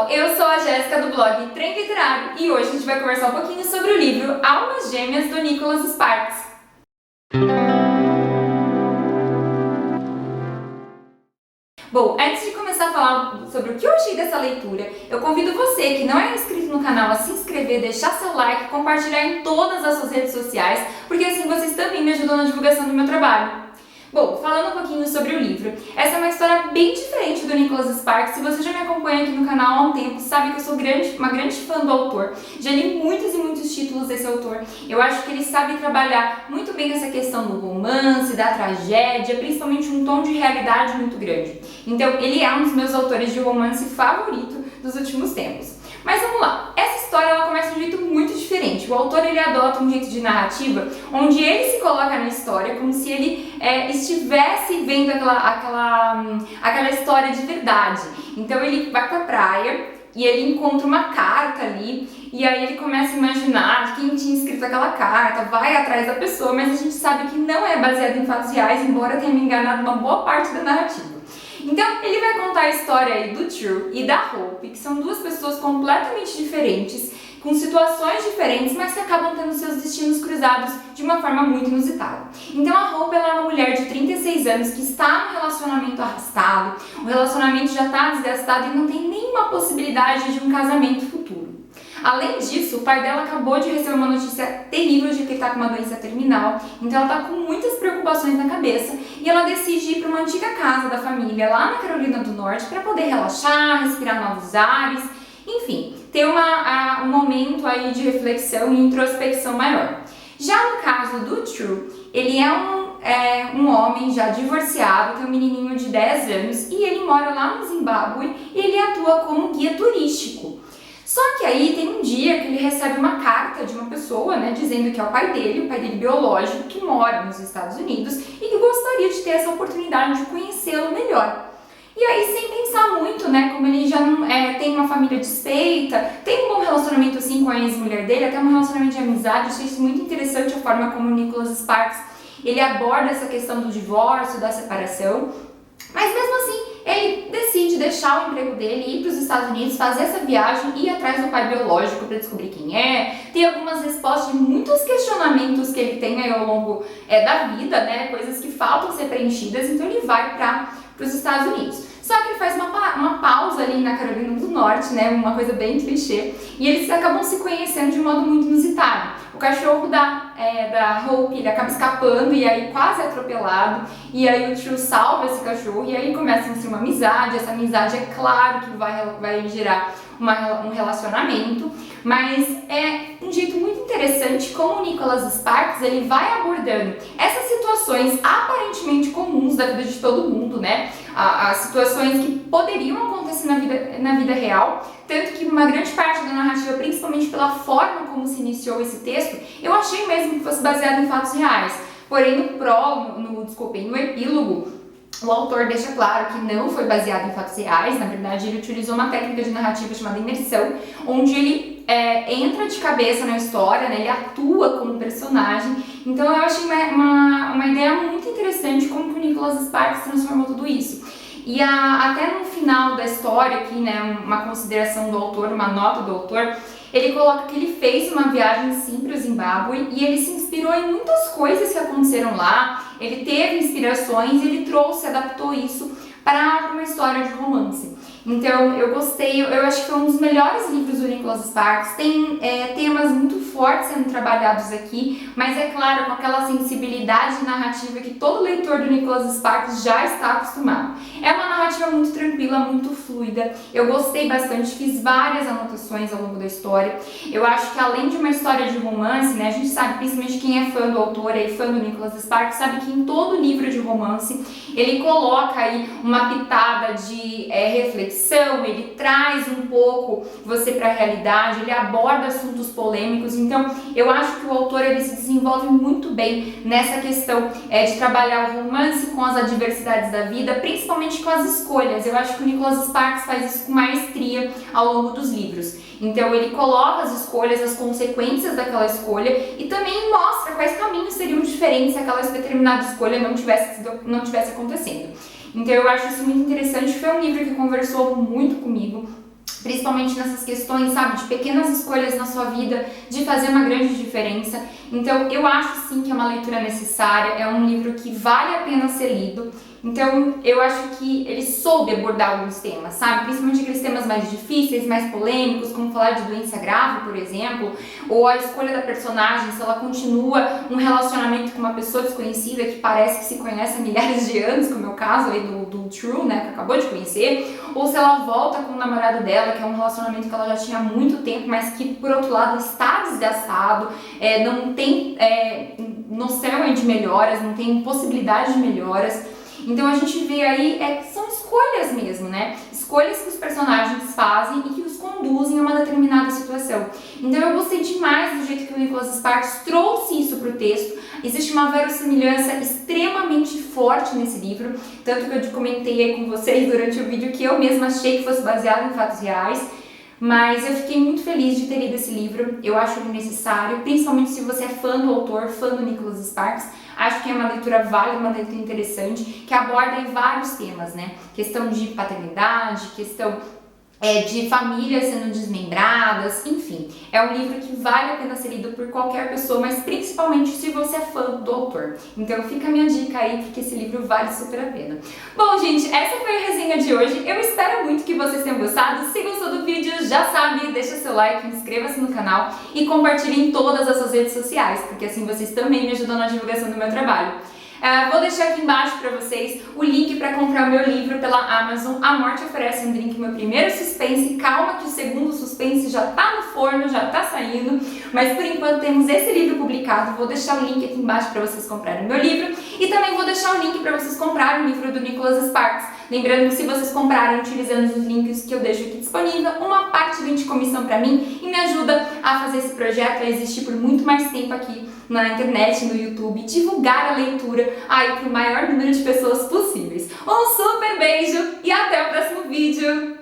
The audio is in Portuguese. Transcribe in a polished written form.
pessoal, eu sou a Jéssica do blog Trem Literário e hoje a gente vai conversar um pouquinho sobre o livro Almas Gêmeas do Nicholas Sparks. Bom, antes de começar a falar sobre o que eu achei dessa leitura, eu convido você que não é inscrito no canal a se inscrever, deixar seu like, compartilhar em todas as suas redes sociais, porque assim vocês também me ajudam na divulgação do meu trabalho. Bom, falando um pouquinho sobre o livro, essa é uma história bem diferente do Nicholas Sparks. Se você já me acompanha aqui no canal há um tempo, sabe que eu sou uma grande fã do autor. Já li muitos e muitos títulos desse autor. Eu acho que ele sabe trabalhar muito bem essa questão do romance, da tragédia, principalmente um tom de realidade muito grande. Então, ele é um dos meus autores de romance favorito dos últimos tempos. Mas vamos lá, essa história ela começa de um jeito muito diferente. O autor ele adota um jeito de narrativa onde ele se coloca na história como se ele estivesse vendo aquela história de verdade. Então ele vai pra praia e ele encontra uma carta ali e aí ele começa a imaginar de quem tinha escrito aquela carta, vai atrás da pessoa, mas a gente sabe que não é baseado em fatos reais, embora tenha me enganado uma boa parte da narrativa. Então, ele vai contar a história aí do True e da Hope, que são duas pessoas completamente diferentes, com situações diferentes, mas que acabam tendo seus destinos cruzados de uma forma muito inusitada. Então, a Hope ela é uma mulher de 36 anos que está num relacionamento arrastado, o relacionamento já está desgastado e não tem nenhuma possibilidade de um casamento futuro. Além disso, o pai dela acabou de receber uma notícia terrível de que ele está com uma doença terminal, então ela está com muitas preocupações na cabeça e ela decide ir para uma antiga casa da família lá na Carolina do Norte para poder relaxar, respirar novos ares, enfim, ter um momento aí de reflexão e introspecção maior. Já no caso do True, ele é um homem já divorciado, tem um menininho de 10 anos e ele mora lá no Zimbábue e ele atua como guia turístico. Só que aí tem um dia que ele recebe uma carta de uma pessoa, né, dizendo que é o pai dele biológico, que mora nos Estados Unidos e que gostaria de ter essa oportunidade de conhecê-lo melhor. E aí, sem pensar muito, né, como ele já não tem uma família desfeita, tem um bom relacionamento assim com a ex-mulher dele, até um relacionamento de amizade, eu achei isso muito interessante a forma como o Nicholas Sparks ele aborda essa questão do divórcio, da separação, mas mesmo assim ele decide deixar o emprego dele, ir para os Estados Unidos, fazer essa viagem, ir atrás do pai biológico para descobrir quem é, ter algumas respostas de muitos questionamentos que ele tem aí ao longo da vida, né, coisas que faltam ser preenchidas, então ele vai para os Estados Unidos. Só que ele faz uma pausa ali na Carolina do Norte, né, uma coisa bem clichê, e eles acabam se conhecendo de um modo muito inusitado. O cachorro da Hope, ele acaba escapando e aí quase atropelado, e aí o True salva esse cachorro e aí começa a ser uma amizade. Essa amizade é claro que vai gerar um relacionamento, mas é um jeito muito interessante como o Nicholas Sparks ele vai abordando essas situações aparentemente comuns da vida de todo mundo, né? As situações que poderiam acontecer na vida real, tanto que uma grande parte da narrativa, principalmente pela forma como se iniciou esse texto, eu achei mesmo que fosse baseado em fatos reais. Porém, no epílogo, o autor deixa claro que não foi baseado em fatos reais. Na verdade, ele utilizou uma técnica de narrativa chamada imersão, onde ele entra de cabeça na história, né? Ele atua como personagem. Então eu achei uma ideia muito interessante como que o Nicholas Sparks transformou tudo isso. E até no final da história aqui, né, uma consideração do autor, uma nota do autor, ele coloca que ele fez uma viagem sim para o Zimbábue e ele se inspirou em muitas coisas que aconteceram lá, ele teve inspirações e ele adaptou isso para uma história de romance. Então eu gostei, eu acho que foi um dos melhores livros do Nicholas Sparks. Tem temas muito fortes sendo trabalhados aqui, mas é claro, com aquela sensibilidade narrativa que todo leitor do Nicholas Sparks já está acostumado. É uma narrativa muito tranquila, muito fluida. Eu gostei bastante, fiz várias anotações ao longo da história. Eu acho que além de uma história de romance, né, a gente sabe, principalmente quem é fã do autor e fã do Nicholas Sparks, sabe que em todo livro de romance ele coloca aí uma pitada de reflexão, ele traz um pouco você para a realidade, ele aborda assuntos polêmicos. Então eu acho que o autor ele se desenvolve muito bem nessa questão de trabalhar o romance com as adversidades da vida, principalmente com as escolhas. Eu acho que o Nicholas Sparks faz isso com maestria ao longo dos livros. Então ele coloca as escolhas, as consequências daquela escolha e também mostra quais caminhos seriam diferentes se aquela determinada escolha não tivesse acontecendo. Então eu acho isso muito interessante, foi um livro que conversou muito comigo. principalmente nessas questões, sabe, de pequenas escolhas na sua vida, de fazer uma grande diferença. Então, eu acho sim que é uma leitura necessária, é um livro que vale a pena ser lido. Então, eu acho que ele soube abordar alguns temas, sabe? Principalmente aqueles temas mais difíceis, mais polêmicos, como falar de doença grave, por exemplo, ou a escolha da personagem, se ela continua um relacionamento com uma pessoa desconhecida que parece que se conhece há milhares de anos, como é o caso aí do True, né, que acabou de conhecer, ou se ela volta com o namorado dela, que é um relacionamento que ela já tinha há muito tempo, mas que, por outro lado, está desgastado, não tem noção de melhoras, não tem possibilidade de melhoras. Então a gente vê aí que são escolhas mesmo, né? Escolhas que os personagens fazem e que os conduzem a uma determinada situação. Então eu gostei demais do jeito que o Nicholas Sparks trouxe isso para o texto. Existe uma verossimilhança extremamente forte nesse livro, tanto que eu comentei aí com vocês durante o vídeo que eu mesma achei que fosse baseado em fatos reais. Mas eu fiquei muito feliz de ter lido esse livro, eu acho ele necessário, principalmente se você é fã do autor, fã do Nicholas Sparks. Acho que é uma leitura válida, uma leitura interessante, que aborda vários temas, né? Questão de paternidade, questão de famílias sendo desmembradas, enfim. É um livro que vale a pena ser lido por qualquer pessoa, mas principalmente se você é fã do autor. Então fica a minha dica aí, porque esse livro vale super a pena. Bom, gente, essa foi a resenha de hoje. Eu espero muito que vocês tenham gostado. Se gostou do vídeo, já sabe, deixa seu like, inscreva-se no canal e compartilhe em todas as suas redes sociais, porque assim vocês também me ajudam na divulgação do meu trabalho. Vou deixar aqui embaixo para vocês o link para comprar o meu livro pela Amazon, A Morte Oferece um Drink, meu primeiro suspense. Calma que o segundo suspense já tá no forno, já tá saindo, mas por enquanto temos esse livro publicado. Vou deixar o link aqui embaixo para vocês comprarem o meu livro e também vou deixar o link para vocês comprarem o livro do Nicholas Sparks. Lembrando que se vocês comprarem utilizando os links que eu deixo aqui disponível, uma parte vem de comissão para mim e me ajuda a fazer esse projeto a existir por muito mais tempo aqui na internet, no YouTube, divulgar a leitura aí para o maior número de pessoas possíveis. Um super beijo e até o próximo vídeo!